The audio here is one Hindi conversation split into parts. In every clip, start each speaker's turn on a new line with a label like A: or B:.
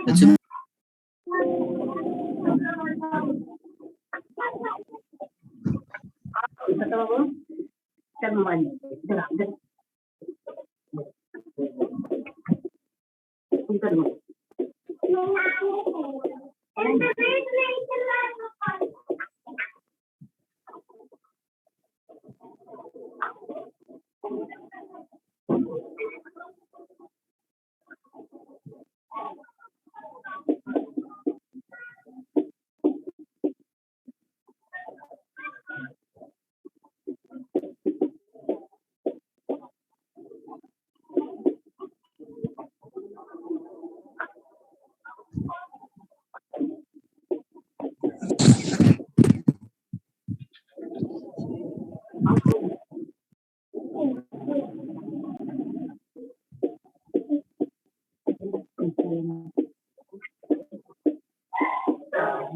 A: अच्छा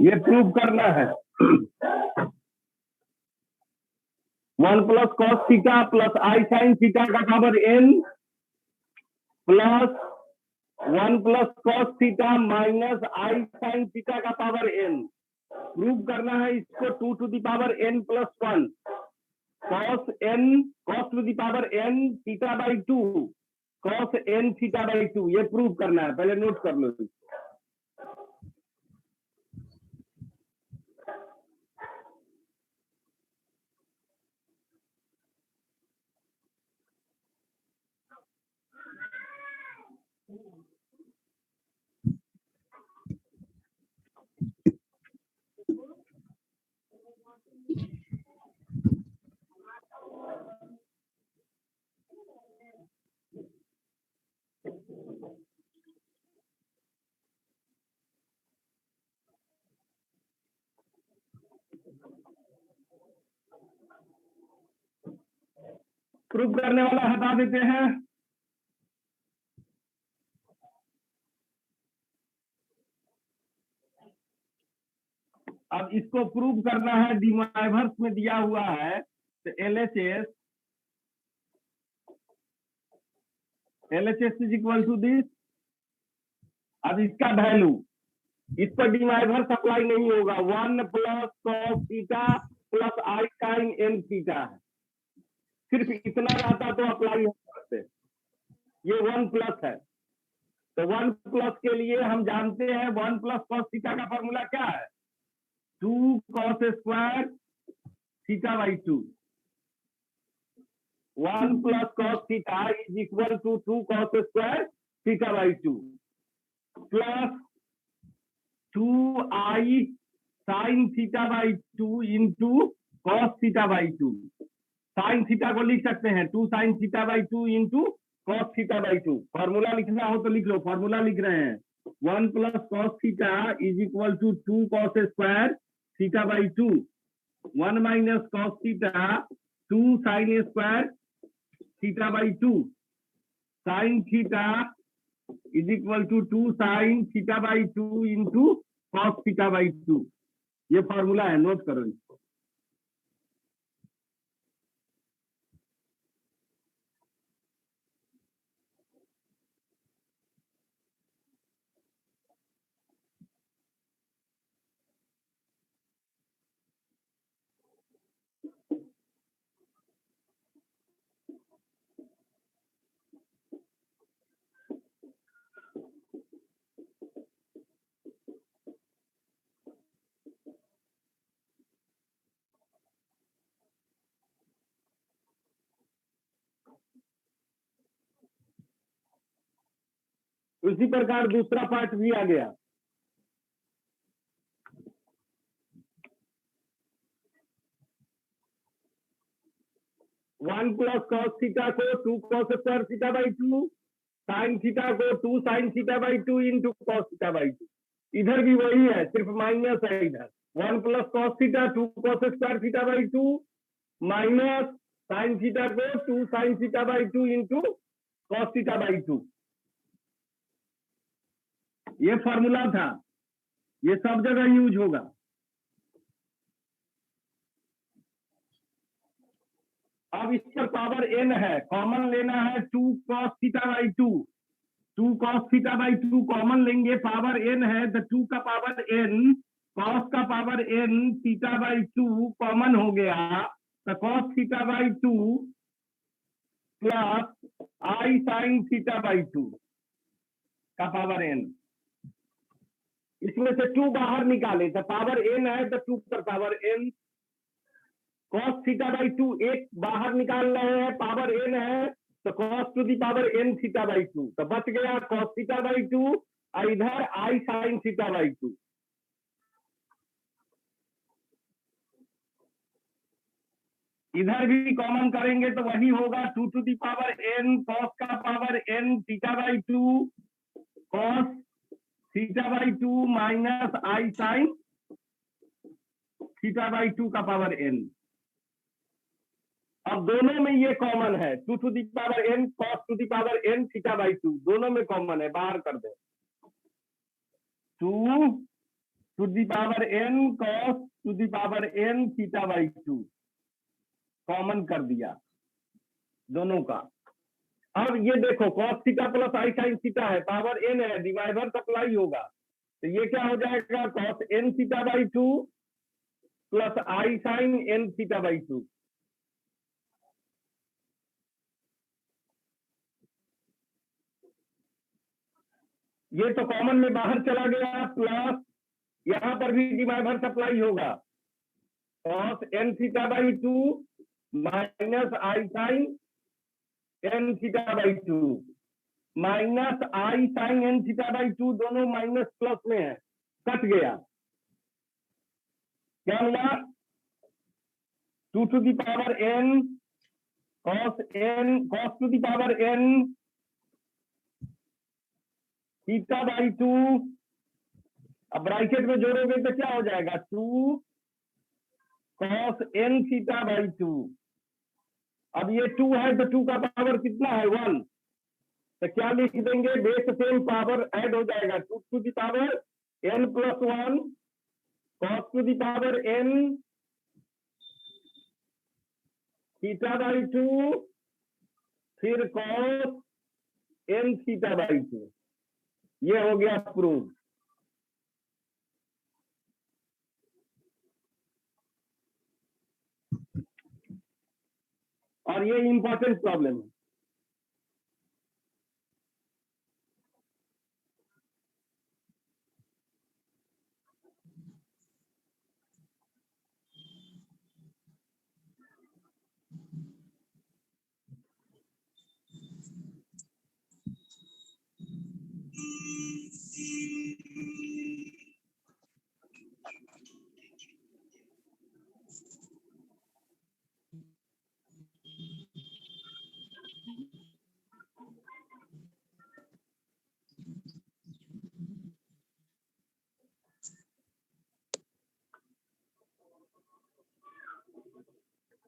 B: ये प्रूव करना है। 1 plus cos theta plus i sine theta का power n plus 1 plus cos theta minus i sine theta का पावर n। प्रूव करना है इसको 2 to the power n plus 1 cos n cos to the power n theta by 2 cos n theta by 2। ये प्रूव करना है, पहले नोट कर लो। प्रूव करने वाला हटा देते हैं। अब इसको प्रूव करना है, डिमाइवर्स में दिया हुआ है तो LHS is equal to this. अब इसका वैल्यू इस पर डिमाइवर्स अप्लाई नहीं होगा। 1 plus cos theta plus i sine n theta है, सिर्फ इतना रहता तो अप्लाई हो सकते। ये 1 प्लस है तो 1 प्लस के लिए हम जानते हैं 1 प्लस कॉस थीटा का फॉर्मूला क्या है, 2 cos square theta by 2। 1 plus cos theta is equal to 2 cos square theta by 2 plus 2 i sine theta by 2 into cos theta by 2। Sine theta को लिख सकते हैं 2 sine theta by 2 into cos theta by 2। Formula लिखना हो तो लिख लो, फॉर्मूला लिख रहे हैं 1 plus cos theta is equal to 2 cos square theta by 2 1 minus cos theta 2 sine square theta by 2 sine theta is equal to 2 sine theta by 2 into cos theta by 2। ये फॉर्मूला है, नोट करो इसको। उसी प्रकार दूसरा पार्ट भी आ गया। वन प्लस कॉस थीटा को 2 cos square theta by 2 sine theta को 2 sine theta by 2 into cos theta by 2। इधर भी वही है, सिर्फ माइनस है इधर। 1 plus cos theta 2 cos square theta by 2 minus sign theta को 2 sine theta by 2 into cos theta by 2। ये फॉर्मूला था, ये सब जगह यूज होगा। अब इस पर पावर n है, कॉमन लेना है 2 cos theta by 2। 2 cos theta by 2 common लेंगे, पावर n है तो 2 का पावर n cos का power n theta by 2 common हो गया, तो cos theta by 2 plus i sine theta by 2 का पावर n। इसमें से 2 बाहर निकाले तो पावर n है तो 2 पर power n। cos theta by 2 एक बाहर निकाल रहे हैं, पावर n है तो cos to the power n theta by 2, तो बच गया cos थीटा बाई 2 और इधर i साइन थीटा बाई 2। इधर भी कॉमन करेंगे तो वही होगा 2 to the power n cos का power n theta by 2 cos theta by 2 minus i sine theta by 2 का पावर n। अब दोनों में ये कॉमन है, 2 to the power n cos to the power n theta by 2 दोनों में कॉमन है, बाहर कर दे। 2 to the power n cos to the power n theta by 2 common कर दिया दोनों का। अब ये देखो cos theta plus i sine theta है, पावर n है, डिवाइडर सप्लाई होगा, तो ये क्या हो जाएगा cos n theta by 2 plus i sine n theta by 2। ये तो कॉमन में बाहर चला गया, प्लस यहां पर भी डिवाइडर सप्लाई होगा, cos n theta by 2 minus i sine n theta by 2 minus i sine n theta by 2 दोनों माइनस प्लस में है, कट गया। क्या मिला 2 to the power n cos to the power n theta by 2। अब ब्रैकेट में जोड़ोगे तो क्या हो जाएगा 2 cos n थीटा बाई 2। अब ये 2 है तो 2 का पावर कितना है 1, तो क्या लिख देंगे बेस सेम पावर ऐड हो जाएगा 2 to the power n plus 1 cos to the power n theta by 2 फिर cos n थीटा बाई 2। ये हो गया प्रूव। और ये इंपॉर्टेंट प्रॉब्लम है।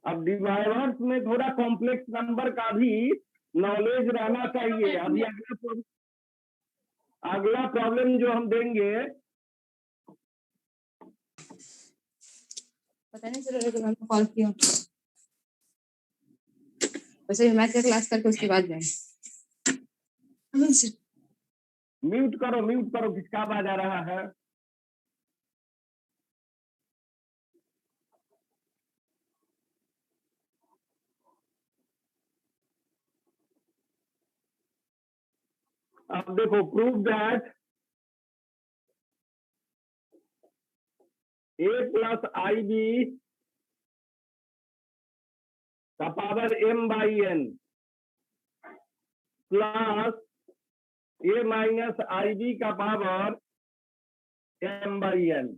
B: अब डिवाइडर्स में थोड़ा कॉम्प्लेक्स नंबर का भी नॉलेज रहना चाहिए। अभी अगला प्रॉब्लम जो हम देंगे,
A: पता नहीं चल रहा तो कॉल किया, वैसे मैथ का क्लास करके उसके बाद जाए।
B: म्यूट करो किसका आवाज आ रहा है। अब देखो prove that a plus i b का power m by n plus a minus i b का power m by n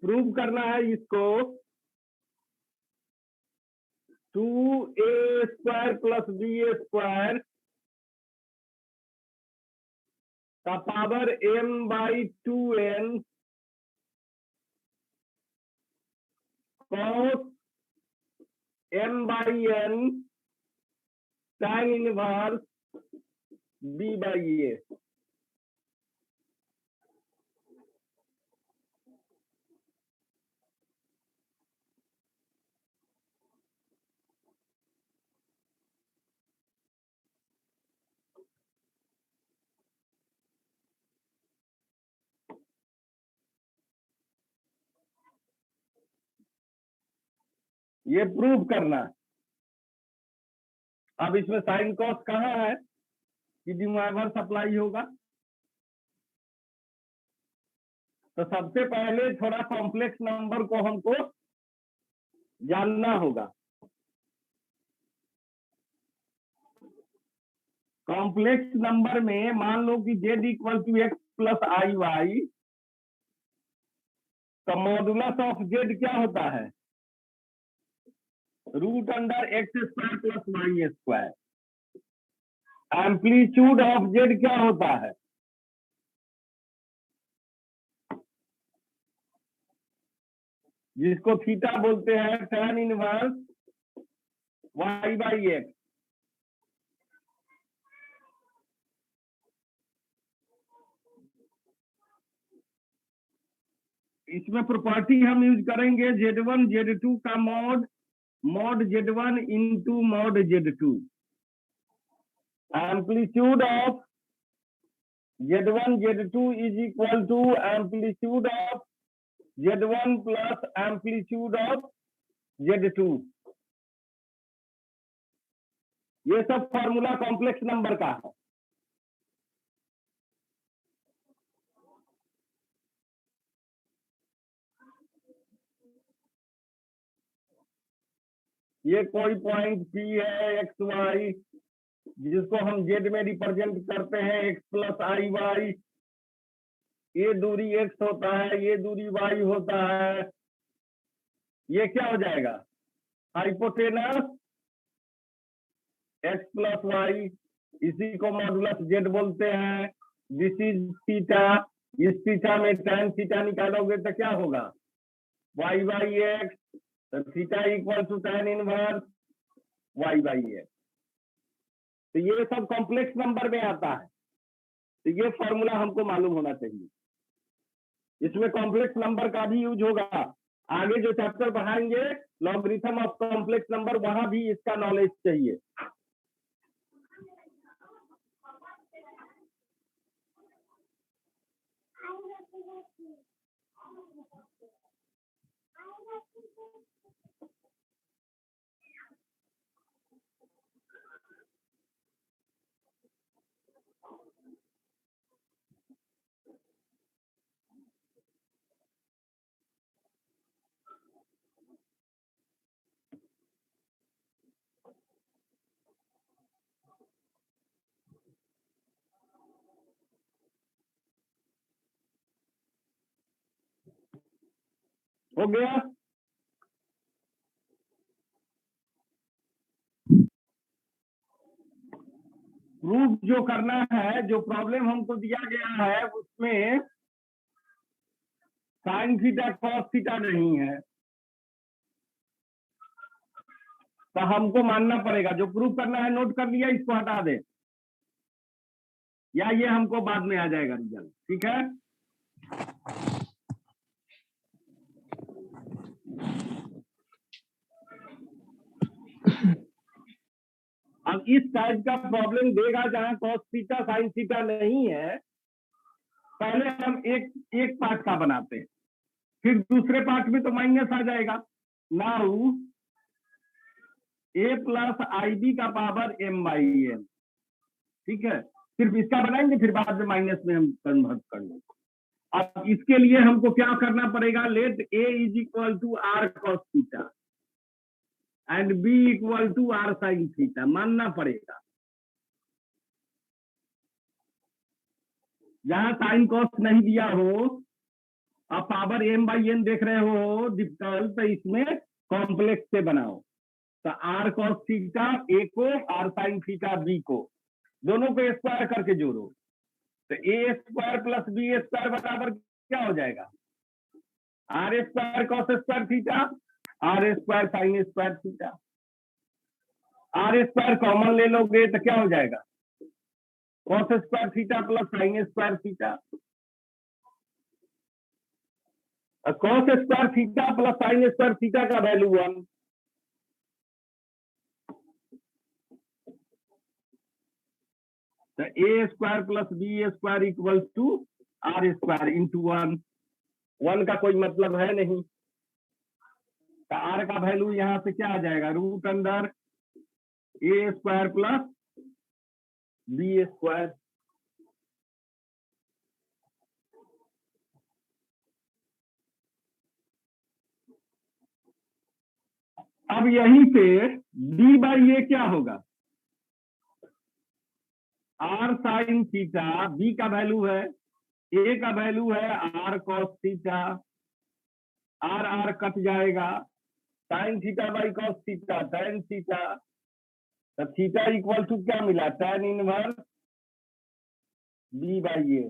B: prove करना है इसको। 2a² प्लस b² का power m/2n cos m/n tan inverse b/a। ये प्रूव करना। अब इसमें साइन कॉस कहाँ है कि डिमॉर्गन सप्लाई होगा। तो सबसे पहले थोड़ा कॉम्प्लेक्स नंबर को हमको जानना होगा। कॉम्प्लेक्स नंबर में मान लो कि z = x प्लस आई वाई, तो मॉडुलस ऑफ z क्या होता है? √x² plus y²। Amplitude of z क्या होता है? जिसको थीटा बोलते हैं tan इनवर्स y/x। इसमें प्रॉपर्टी हम यूज करेंगे z1 z2 का mod z1 into mod z2। Amplitude of z1 z2 is equal to amplitude of z1 plus amplitude of z2। ये सब फॉर्मूला कॉम्प्लेक्स नंबर का है। ये कोई पॉइंट P है x y, जिसको हम z में रिप्रेजेंट करते हैं x प्लस आई वाई। ये दूरी x होता है, ये दूरी y होता है। ये क्या हो जाएगा? हाइपोटेनस x प्लस वाई, इसी को मॉडुलस z बोलते हैं। This is theta. इस थीटा में tan थीटा निकालोगे तो क्या होगा? y/x। तो theta equal to tan inverse y/x। तो ये सब कॉम्प्लेक्स नंबर में आता है। तो ये फॉर्मूला हमको मालूम होना चाहिए। इसमें कॉम्प्लेक्स नंबर का भी यूज होगा। आगे जो चैप्टर पढ़ाएंगे लॉगरिथम ऑफ कॉम्प्लेक्स नंबर, वहां भी इसका नॉलेज चाहिए। हो गया? प्रूफ जो करना है, जो प्रॉब्लम हमको दिया गया है उसमें साइन थीटा कॉस थीटा नहीं है। तो हमको मानना पड़ेगा। जो प्रूफ करना है नोट कर लिया, इसको हटा दे, या ये हमको बाद में आ जाएगा रिजल्ट। ठीक है? अब इस टाइप का प्रॉब्लम देगा जहां कॉस थीटा साइन थीटा नहीं है। पहले हम एक पार्ट का बनाते हैं, फिर दूसरे पार्ट में तो माइनस आ जाएगा। Now a plus i b का पावर m/n। ठीक है? सिर्फ इसका बनाएंगे, फिर बाद में माइनस में हम कन्वर्ट कर लेंगे। अब इसके लिए हमको क्या करना पड़ेगा? Let a is equal to r cos theta and b equal to r sin theta मानना पड़ेगा। जहां साइन कॉस नहीं दिया हो, आप पावर m/n देख रहे हो डिफिकल्ट, तो इसमें कॉम्प्लेक्स से बनाओ। तो आर कॉस थीटा ए को, आर साइन थीटा बी को, दोनों को स्क्वायर करके जोड़ो, तो a square plus b square बराबर क्या हो जाएगा? R square cos square theta, r square sine square theta. R square common ले लोगे तो क्या हो जाएगा? Cos square theta plus sine square theta. Cos square theta plus sine square theta का वैल्यू 1। तो a square plus b square equal to r square into 1। 1 का कोई मतलब है नहीं, तो आर का वैल्यू यहां से क्या आ जाएगा? Root under a square plus b square. अब यहीं पे डी बाई ए क्या होगा? आर साइन थीटा, बी का वैल्यू है, ए का वैल्यू है r cos theta, r r cut जाएगा, sine theta by cos theta tan theta, तो थीटा इक्वल टू क्या मिला? tan inverse b by a.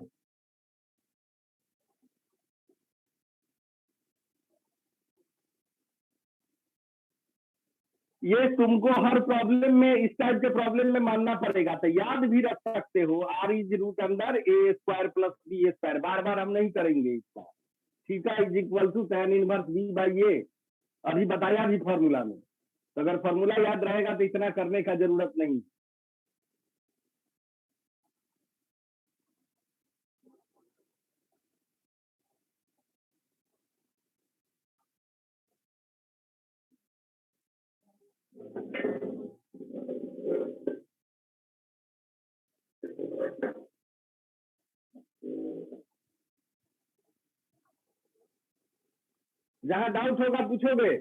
B: ये तुमको हर प्रॉब्लम में, इस टाइप के प्रॉब्लम में मानना पड़ेगा, तो याद भी रख सकते हो r is root under a square plus b square. बार बार हम नहीं करेंगे इसका। Theta is equal to tan inverse b by a, अभी बताया भी फॉर्मूला में, तो अगर फॉर्मूला याद रहेगा तो इतना करने का जरूरत नहीं। जहां डाउट होगा पूछोगे।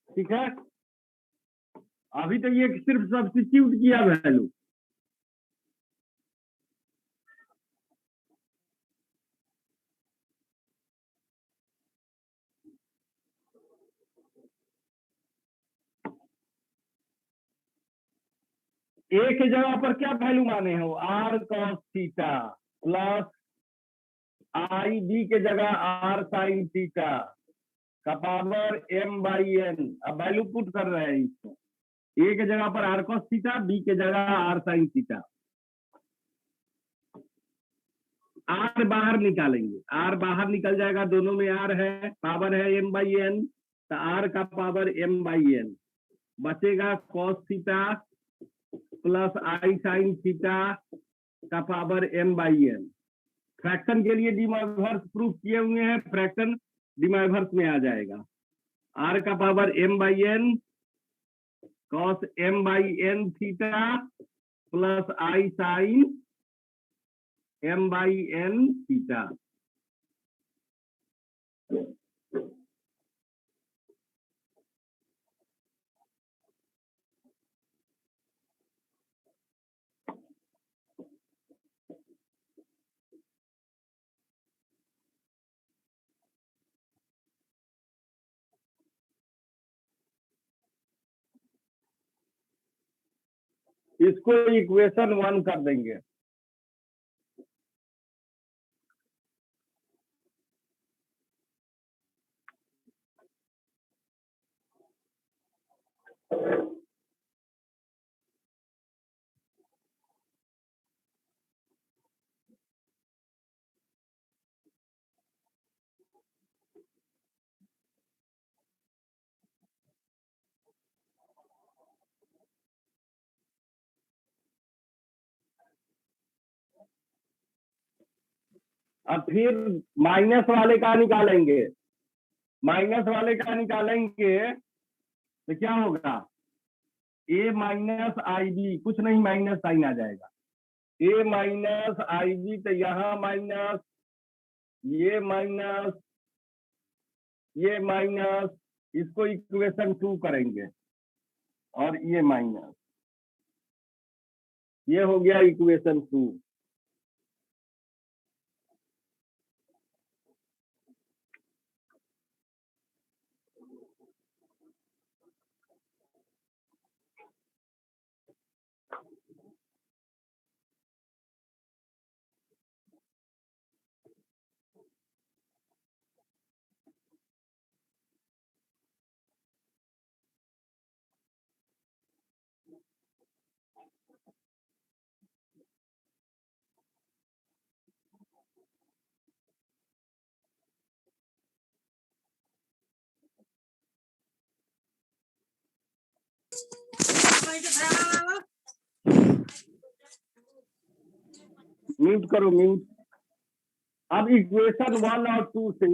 B: ठीक है, अभी तो ये सिर्फ सब्स्टिट्यूट किया वैल्यू। ए के जगह पर क्या वैल्यू माने हो? R cos theta plus i, b के जगह आर साइन थीटा का पावर एम बाई एन। अब वैल्यू पुट कर रहे हैं इसको, ए के जगह पर आर कॉस थीटा, बी के जगह आर साइन थीटा। आर बाहर निकालेंगे, आर बाहर निकल जाएगा, दोनों में आर है, पावर है एम बाई एन, तो आर का पावर एम बाई एन बचेगा cos theta plus i sine theta का power m by n. Fraction के लिए डिमॉर्वर्स प्रूफ किए हुए हैं, फ्रैक्शन डिमॉर्वर्स में आ जाएगा। आर का power m by n cos m by n theta plus i sine m by n theta. इसको इक्वेशन 1 कर देंगे। अब फिर माइनस वाले का निकालेंगे, माइनस वाले का निकालेंगे तो क्या होगा, ए माइनस आई बी, कुछ नहीं माइनस साइन आ जाएगा, ए माइनस आई बी, तो यहाँ माइनस, ये माइनस, ये माइनस, इसको इक्वेशन 2 करेंगे और ये माइनस, ये हो गया इक्वेशन 2। म्यूट करो, म्यूट। अब इक्वेशन 1 और 2 से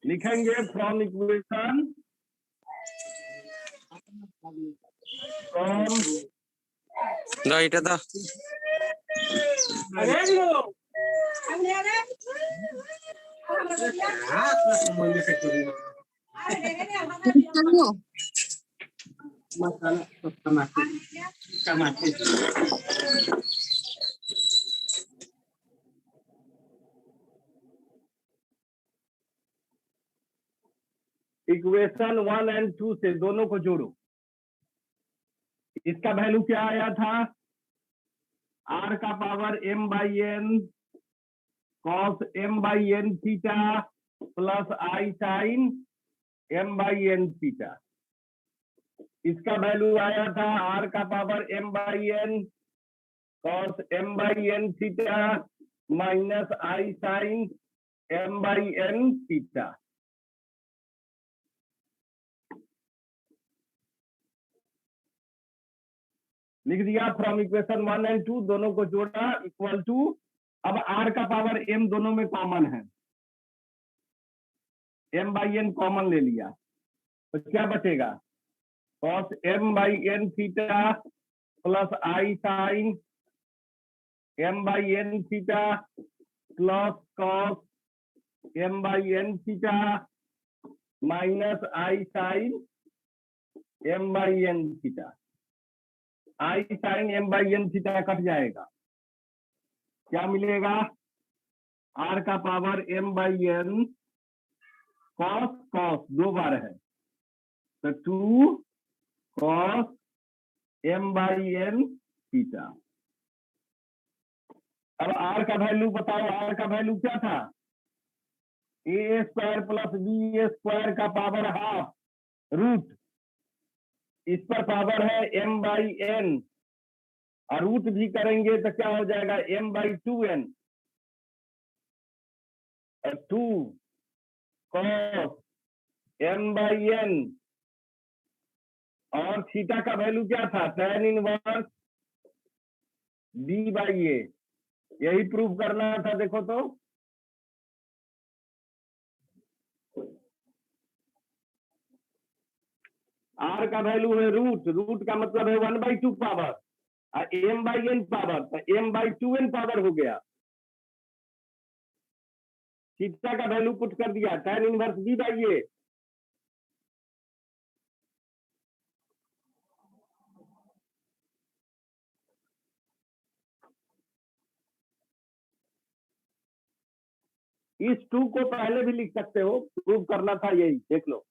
B: लिखेंगे फ्रॉम इक्वेशन, फ्रॉम
C: এটা দা
B: इक्वेशन 1 एंड 2 से दोनों को जोड़ो। इसका वैल्यू क्या आया था, आर का power m by n cos m by n theta plus i sine m by n theta. इसका वैल्यू आया था आर का power m by n cos m by n theta minus i sine m by n theta. लिख दिया फ्रॉम इक्वेशन 1 एंड 2, दोनों को जोड़ा इक्वल टू, अब आर का पावर m दोनों में कॉमन है, m बाई एन कॉमन ले लिया तो क्या बचेगा, cos m by n theta plus i sine m by n theta plus cos m by n theta minus i sine m by n theta. I sine m by n theta कट जाएगा, क्या मिलेगा, आर का power m by n cos, cos 2 बार है तो 2 cos m by n theta. अब आर का वैल्यू बताओ, आर का वैल्यू क्या था, a square plus b square का पावर हाफ रूट, इस पर पावर है m बाई एन और रूट भी करेंगे तो क्या हो जाएगा, m by 2n, 2 cos m by n, और थीटा का वैल्यू क्या था, tan inverse b by a, यही प्रूव करना था। देखो तो आर का वैल्यू है रूट, रूट का मतलब है 1/2 पावर और m बाई एन पावर, तो m बाई 2n पावर हो गया। थीटा का वैल्यू पुट कर दिया tan इनवर्स b बाई ए, इस 2 को पहले भी लिख सकते हो, प्रूव करना था यही, देख लो।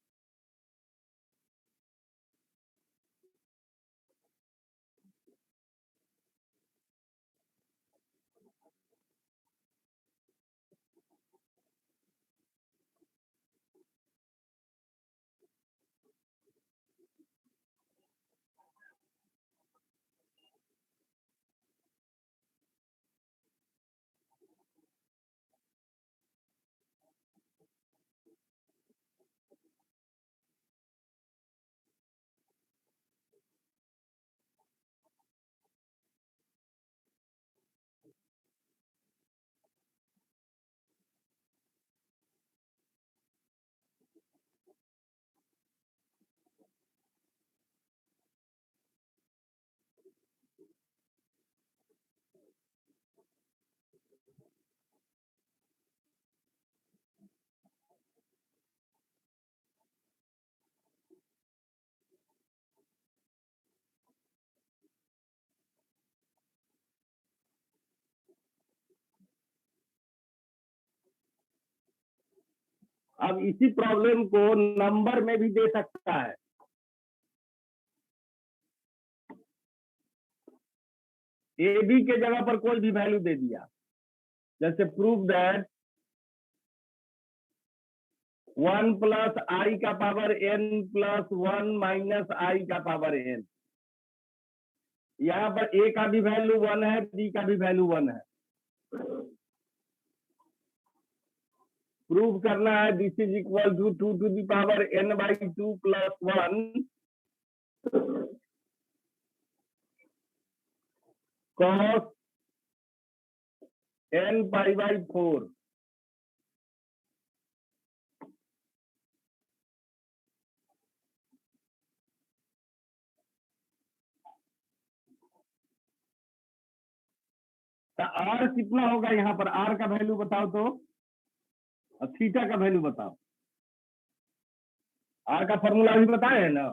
B: अब इसी प्रॉब्लम को नंबर में भी दे सकता है। ए बी के जगह पर कोई भी वैल्यू दे दिया, जैसे प्रूव दैट 1 प्लस आई का power n plus 1 minus i का पावर n। यहाँ पर ए का भी वैल्यू 1 है, बी का भी वैल्यू 1 है। प्रूव करना है this is equal to 2 to the power n by 2 plus 1 cos n pi by 4। तो आर कितना होगा यहाँ पर? आर का वैल्यू बताओ तो, और थीटा का वैल्यू बताओ। आर का फॉर्मूला भी बताए है ना?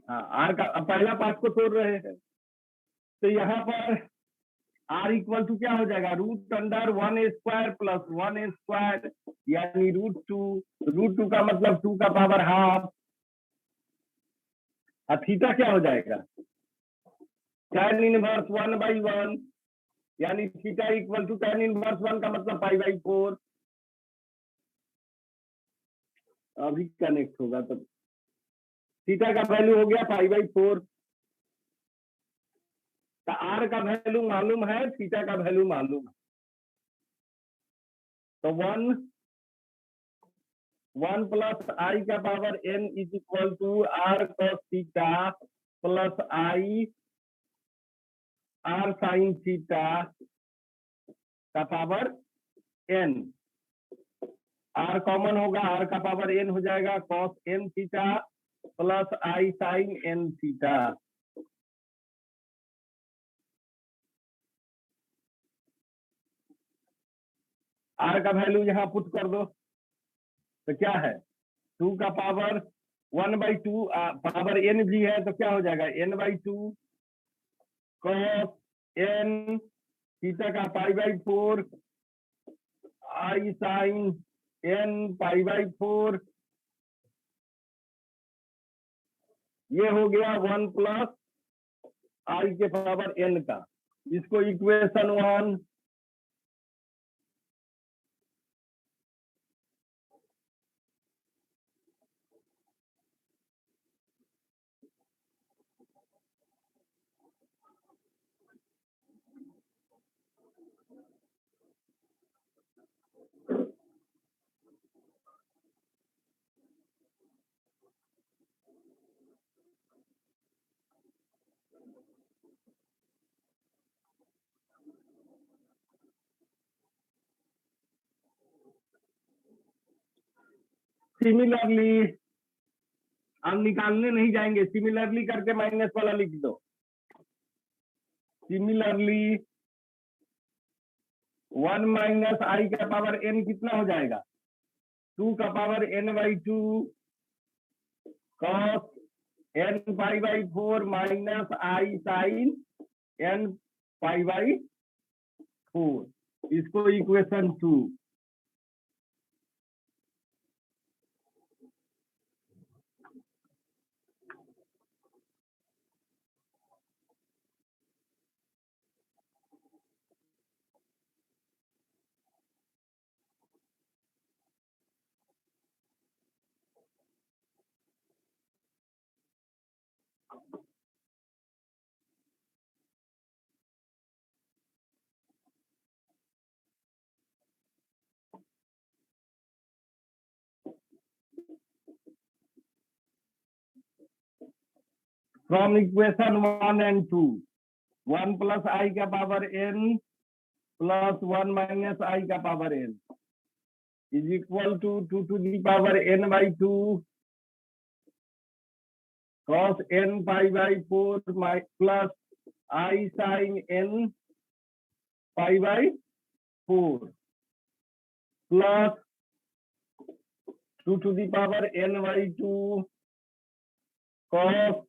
B: हाँ, आर का पहला पार्ट को तोड़ रहे हैं, तो यहाँ पर आर इक्वल टू क्या हो जाएगा? Root under 1 square plus 1 square, यानी रूट टू का मतलब 2 का पावर हाफ। और थीटा क्या हो जाएगा? tan इनवर्स 1 बाई 1, यानी theta equal to tan inverse 1 का मतलब पाई बाई 4। अभी कनेक्ट होगा तो थीटा का वैल्यू हो गया पाई बाई 4। तो आर का वैल्यू मालूम है, थीटा का वैल्यू मालूम है, तो 1 प्लस आई का power n is equal to r cos theta plus i r sine theta का पावर n। आर कॉमन होगा, आर का पावर n हो जाएगा cos n theta plus i sine n theta. R का वैल्यू यहाँ पुट कर दो, तो क्या है? 2 का पावर 1 बाई 2, पावर n भी है, तो क्या हो जाएगा? n by 2 cos n theta का pi by 4 i sine n pi by 4। ये हो गया 1 प्लस आई के पावर n का। इसको इक्वेशन 1। सिमिलरली हम निकालने नहीं जाएंगे, सिमिलरली करके माइनस वाला लिख दो। सिमिलरली 1 माइनस आई का पावर n कितना हो जाएगा? 2 का power n by 2 cos n pi by 4 minus i sine n pi by 4। इसको equation 2। From equation 1 and 2, 1 plus i का power n plus 1 minus i का power n is equal to 2 to the power n by 2 cos n pi by 4 plus i sine n pi by 4 plus 2 to the power n by 2 cos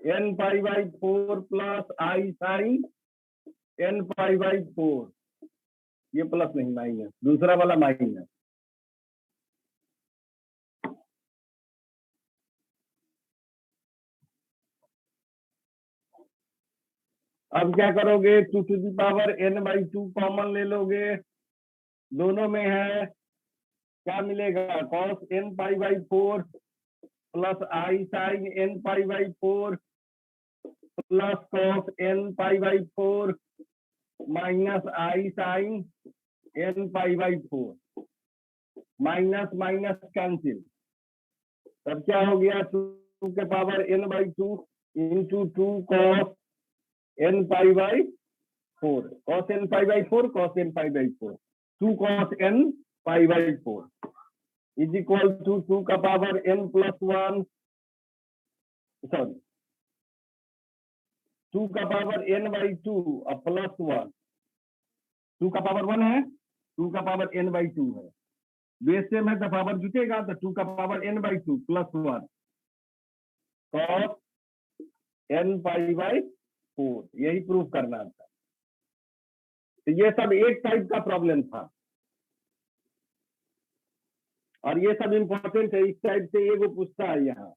B: n pi by 4 plus i sine n pi by 4, ये प्लस नहीं माइनस, दूसरा वाला माइनस। अब क्या करोगे, 2 to the power n by 2 common ले लोगे, दोनों में है, क्या मिलेगा, cos n pi by 4 plus i sine n pi by 4 plus cos n pi by 4 minus i sine n pi by 4, minus minus cancel, तब क्या हो गया, 2 के power n by 2 into 2 cos n pi by 4, cos n pi by 4, cos n pi by 4, 2 cos n pi by 4 is equal to 2 का पावर n प्लस 1, सॉरी 2 का पावर n बाई 2 और प्लस 1, 2 का पावर 1 है, 2 का पावर n बाई 2 है, बेस सेम है तो पावर जुटेगा, तो 2 का power n by 2 plus 1 cos n pi by 4, यही प्रूफ करना था। तो ये सब एक टाइप का प्रॉब्लम था और ये सब इंपॉर्टेंट है, इस टाइप से ये वो पूछता है यहाँ।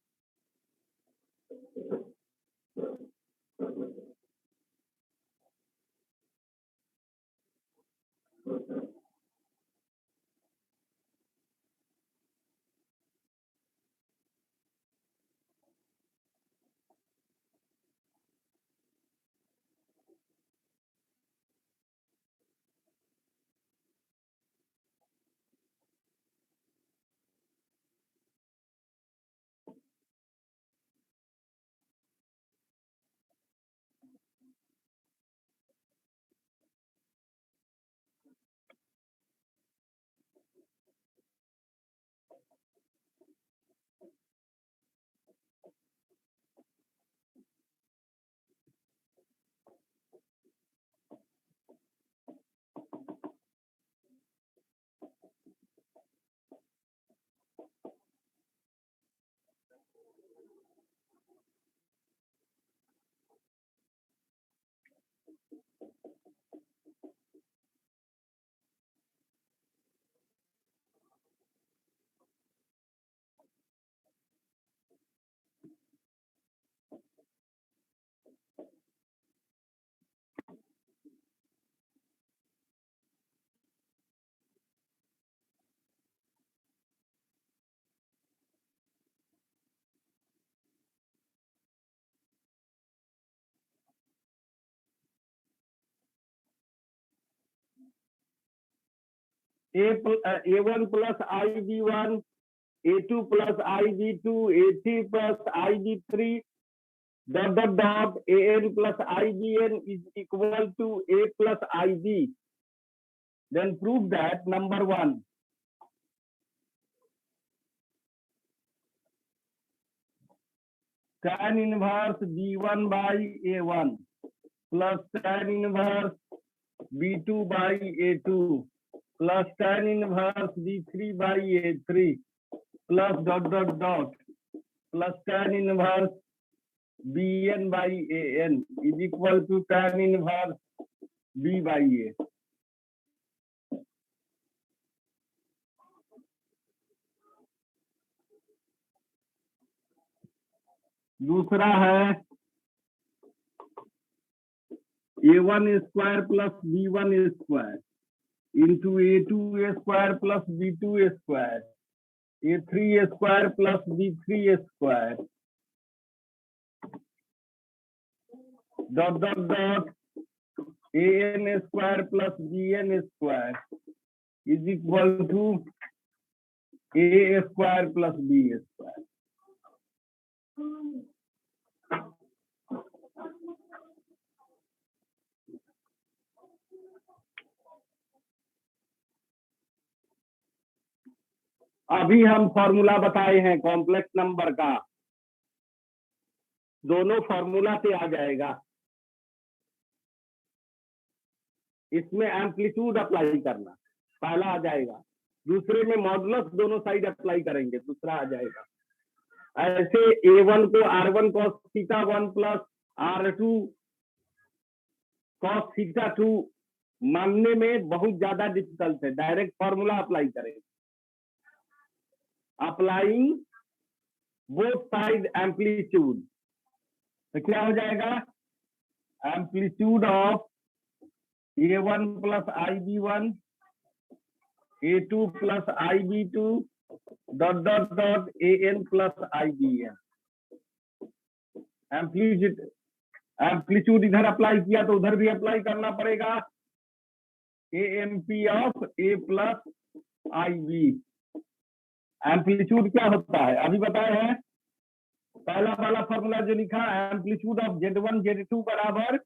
B: A1 plus I B1, A2 plus I B2, A3 plus I B3, dot dot dot an plus ibn is equal to a plus ib, then prove that number 1, tan inverse b1 by a1 plus tan inverse b2 by a2 plus tan inverse b3 by a3 plus dot dot dot plus tan inverse bn by an is equal to tan inverse b by a। दूसरा है a1 square plus b1 square into a2 square plus b2 square, a3 square plus b3 square, dot dot dot an square plus bn square is equal to a square plus b square. अभी हम फॉर्मूला बताए हैं कॉम्प्लेक्स नंबर का, दोनों फॉर्मूला से आ जाएगा। इसमें एम्पलीट्यूड अप्लाई करना, पहला आ जाएगा, दूसरे में मॉडुलस दोनों साइड अप्लाई करेंगे, दूसरा आ जाएगा। ऐसे A1 को R1 cos theta 1 plus R2 cos theta 2 मानने में बहुत ज्यादा डिफिकल्ट है। डायरेक्ट फॉर्मूला अप्लाई करें, अप्लाइंग बोथ साइड एम्पलीट्यूड, तो क्या हो जाएगा, amplitude of A1 plus IB1 A2 plus IB2 dot dot dot AN plus IBN। Amplitude इधर अप्लाई किया तो उधर भी अप्लाई करना पड़ेगा, AMP of A plus IB। Amplitude क्या होता है अभी बताए हैं, पहला वाला फॉर्मूला जो लिखा, एम्पलीट्यूड ऑफ Z1 Z2 बराबर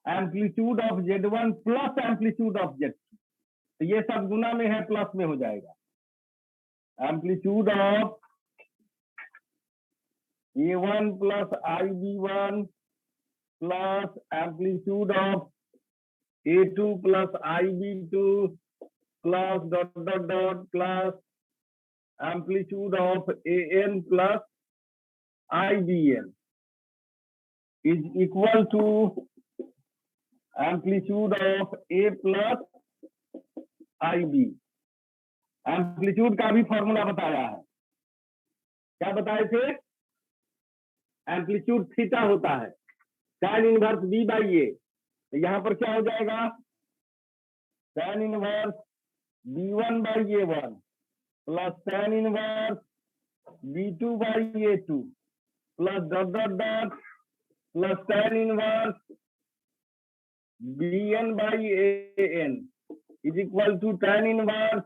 B: amplitude of Z1 plus amplitude of Z2, तो ये सब गुना में है, प्लस में हो जाएगा। Amplitude of A1 plus IB1 plus amplitude of A2 plus IB2 plus dot dot dot plus amplitude of AN plus IBN is equal to amplitude of A plus IB। Amplitude का भी फॉर्मूला बताया है, क्या बताए थे, एम्पलीट्यूड थीटा होता है tan inverse B by A, तो यहाँ पर क्या हो जाएगा, tan inverse B1 by A1 plus tan inverse B2 by A2 plus dot dot dot plus tan inverse BN by AN is equal to tan inverse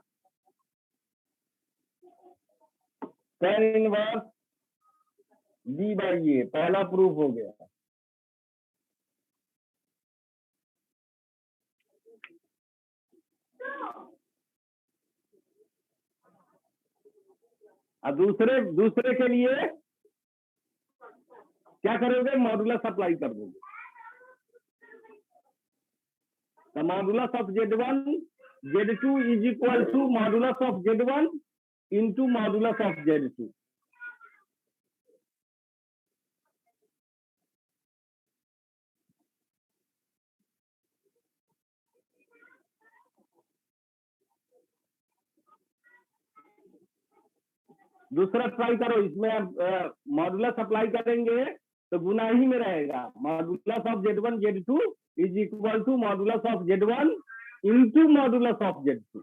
B: B by A। पहला प्रूफ हो गया। और दूसरे के लिए क्या करोगे, मॉडुलस अप्लाई कर दोगे, तो modulus of Z1 Z2 is equal to modulus of Z1 into modulus of Z2। दूसरा ट्राई करो, इसमें आप मॉडुलस अप्लाई करेंगे तो गुना ही में रहेगा, modulus of Z1 Z2 is equal to modulus of Z1 into modulus of Z2।